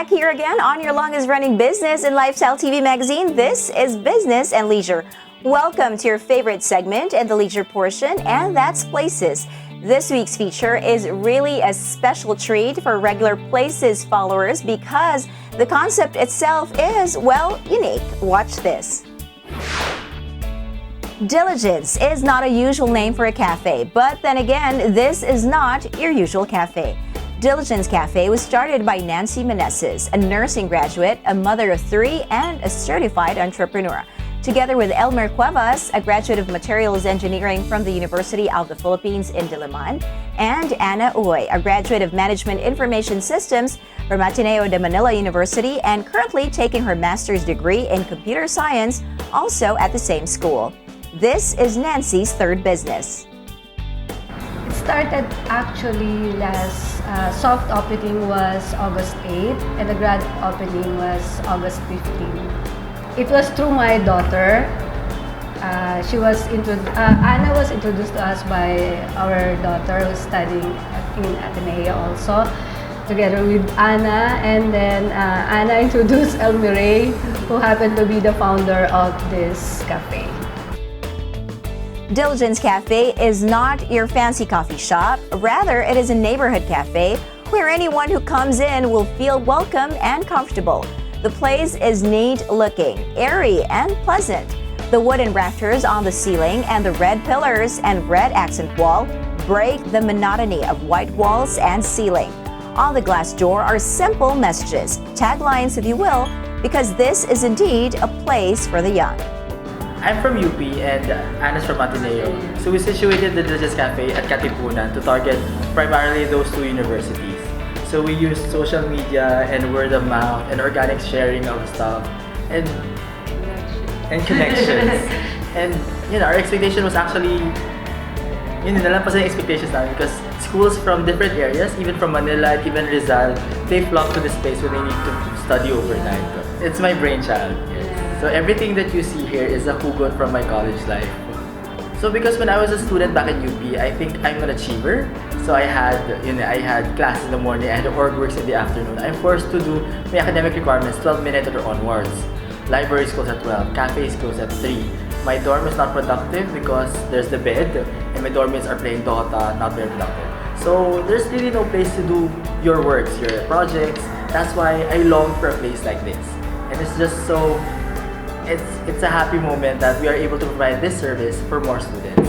back here again on your longest running business and lifestyle TV magazine. This is Business and Leisure. Welcome to your favorite segment in the leisure portion, and that's Places. This week's feature is really a special treat for regular Places followers because the concept itself is, well, unique. Watch this. Diligence is not a usual name for a cafe, but then again, this is not your usual cafe. Diligence Cafe was started by Nancy Meneses, a nursing graduate, a mother of three, and a certified entrepreneur. Together with Elmer Cuevas, a graduate of materials engineering from the University of the Philippines in Diliman, and Anna Uy, a graduate of management information systems from Ateneo de Manila University and currently taking her master's degree in computer science, also at the same school. This is Nancy's third business. It started actually soft opening was August 8 and the grand opening was August 15. It was through my daughter. Anna was introduced to us by our daughter who's studying in Ateneo also, together with Anna, and then Anna introduced Elmer, who happened to be the founder of this cafe. Diligence Cafe is not your fancy coffee shop. Rather, it is a neighborhood cafe where anyone who comes in will feel welcome and comfortable. The place is neat-looking, airy, and pleasant. The wooden rafters on the ceiling and the red pillars and red accent wall break the monotony of white walls and ceiling. On the glass door are simple messages, taglines if you will, because this is indeed a place for the young. I'm from UP and Anna's from Ateneo. So we situated the Diligence Cafe at Katipunan to target primarily those two universities. So we use social media and word of mouth and organic sharing of stuff and connections. And our expectation was actually, nalampasan yung expectations namin because schools from different areas, even from Manila and even Rizal, they flock to this place when they need to study overnight. It's my brainchild. So everything that you see here is a hugot from my college life. So because when I was a student back in UP, I think I'm an achiever. So I had class in the morning, I had org works in the afternoon. I'm forced to do my academic requirements 12 minutes or onwards. Library close at 12, cafes close at 3. My dorm is not productive because there's the bed and my dormmates are playing Dota, not very productive. So there's really no place to do your works, your projects. That's why I long for a place like this. And it's just so It's a happy moment that we are able to provide this service for more students.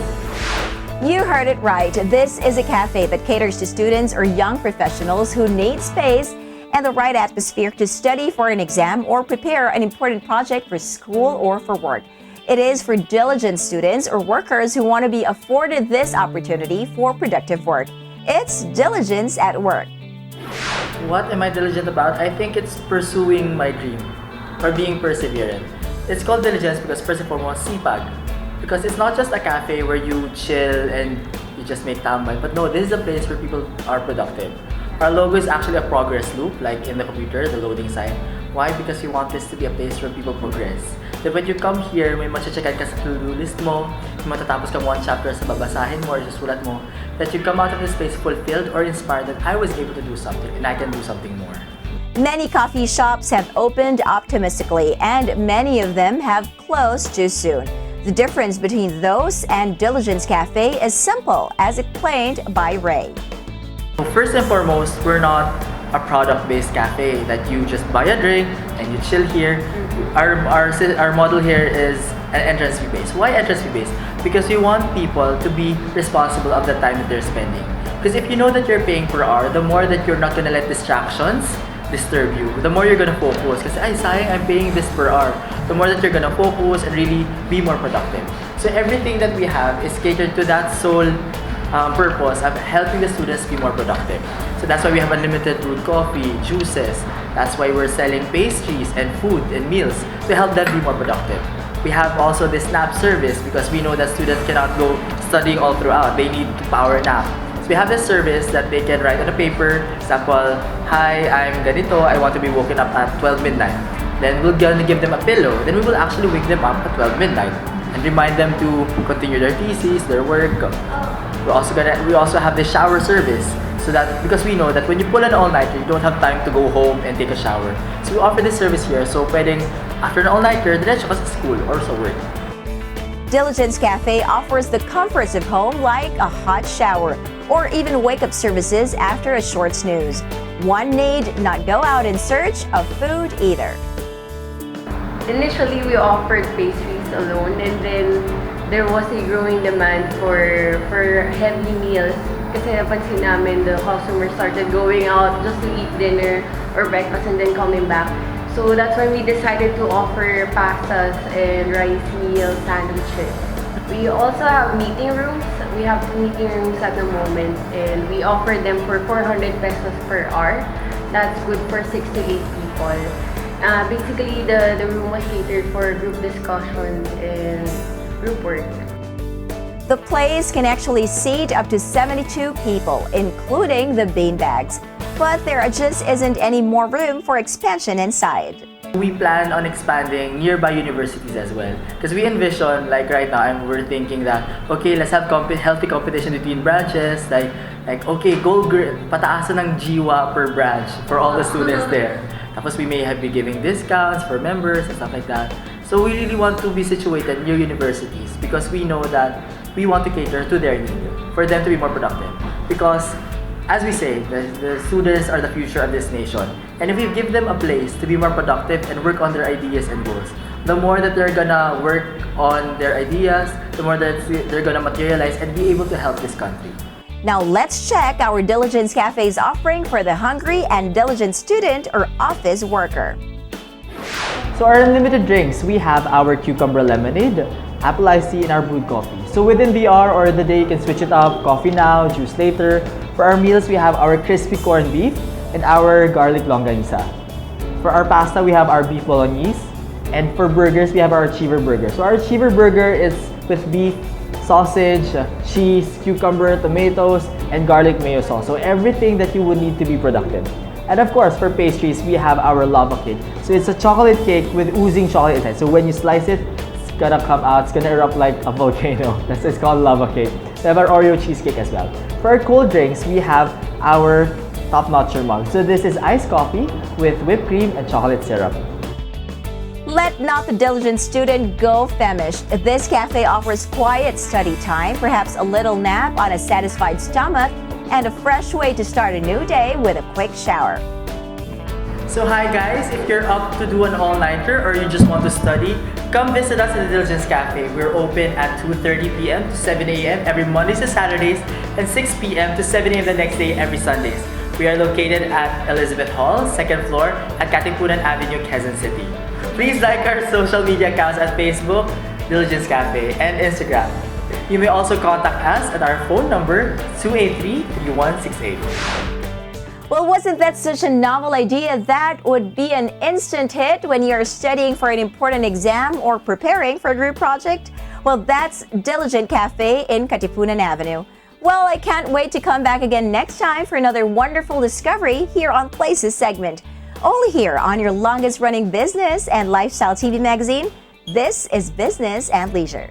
You heard it right. This is a cafe that caters to students or young professionals who need space and the right atmosphere to study for an exam or prepare an important project for school or for work. It is for diligent students or workers who want to be afforded this opportunity for productive work. It's Diligence at Work. What am I diligent about? I think it's pursuing my dream or being perseverant. It's called Diligence because first and foremost, sipag. Because it's not just a cafe where you chill and you just make tambay, but no, this is a place where people are productive. Our logo is actually a progress loop, like in the computer, the loading sign. Why? Because we want this to be a place where people progress. That when you come here, may macha-checkan ka sa to-do list mo, may matatapos kang one chapter sa babasahin mo or susulat mo, that you come out of this place fulfilled or inspired that I was able to do something and I can do something more. Many coffee shops have opened optimistically, and many of them have closed too soon. The difference between those and Diligence Cafe is simple, as explained by Ray. First and foremost, we're not a product-based cafe that you just buy a drink and you chill here. Our model here is an entrance fee based. Why entrance fee based? Because we want people to be responsible of the time that they're spending. Because if you know that you're paying per hour, the more that you're not gonna let distractions disturb you, the more you're gonna focus. Kasi sayang, I'm paying this per hour. The more that you're gonna focus and really be more productive. So everything that we have is catered to that sole purpose of helping the students be more productive. So that's why we have unlimited brewed coffee, juices. That's why we're selling pastries and food and meals to help them be more productive. We have also the snap service because we know that students cannot go studying all throughout. They need to power nap. So we have this service that they can write on a paper, example, hi, I'm ganito, I want to be woken up at 12 midnight. Then we're gonna give them a pillow. Then we will actually wake them up at 12 midnight and remind them to continue their thesis, their work. We also have the shower service. So that, because we know that when you pull an all-nighter, you don't have time to go home and take a shower. So we offer this service here. So pwedeng after an all-nighter, diretso ka sa school or sa work. Diligence Cafe offers the comforts of home like a hot shower or even wake-up services after a short snooze. One need not go out in search of food either. Initially, we offered pastries alone, and then there was a growing demand for heavy meals. Kasi napansin namin the customers started going out just to eat dinner or breakfast and then coming back. So that's when we decided to offer pastas and rice meal sandwiches. We also have meeting rooms. We have 2 meeting rooms at the moment, and we offer them for 400 pesos per hour. That's good for 6 to 8 people. Basically, the room was catered for group discussions and group work. The place can actually seat up to 72 people, including the beanbags. But there just isn't any more room for expansion inside. We plan on expanding nearby universities as well. Because we envision, like right now, we're thinking that, okay, let's have healthy competition between branches. Like okay, pataasan ng jiwa per branch for all the students there. Tapos we may be giving discounts for members and stuff like that. So we really want to be situated near universities because we know that we want to cater to their need, for them to be more productive. Because as we say, the students are the future of this nation. And if we give them a place to be more productive and work on their ideas and goals, the more that they're gonna work on their ideas, the more that they're gonna materialize and be able to help this country. Now let's check our Diligence Cafe's offering for the hungry and diligent student or office worker. So our unlimited drinks, we have our cucumber lemonade, apple iced tea, and our brewed coffee. So within the hour or the day, you can switch it up, coffee now, juice later. For our meals, we have our crispy corned beef and our garlic longanisa. For our pasta, we have our beef bolognese. And for burgers, we have our achiever burger. So our achiever burger is with beef, sausage, cheese, cucumber, tomatoes, and garlic mayo sauce. So everything that you would need to be productive. And of course, for pastries, we have our lava cake. So it's a chocolate cake with oozing chocolate inside. So when you slice it, it's gonna come out, it's gonna erupt like a volcano. It's called lava cake. We have our Oreo cheesecake as well. For our cold drinks, we have our top-notcher mug. So this is iced coffee with whipped cream and chocolate syrup. Let not the diligent student go famished. This cafe offers quiet study time, perhaps a little nap on a satisfied stomach, and a fresh way to start a new day with a quick shower. So hi guys, if you're up to do an all-nighter or you just want to study, come visit us at the Diligence Cafe. We're open at 2:30 p.m. to 7 a.m. every Mondays to Saturdays and 6 p.m. to 7 a.m. the next day every Sundays. We are located at Elizabeth Hall, 2nd floor at Katipunan Avenue, Quezon City. Please like our social media accounts at Facebook, Diligence Cafe, and Instagram. You may also contact us at our phone number 283-3168. Well, wasn't that such a novel idea that would be an instant hit when you're studying for an important exam or preparing for a group project? Well, that's Diligent Cafe in Katipunan Avenue. Well, I can't wait to come back again next time for another wonderful discovery here on Places segment. Only here on your longest running business and lifestyle TV magazine. This is Business and Leisure.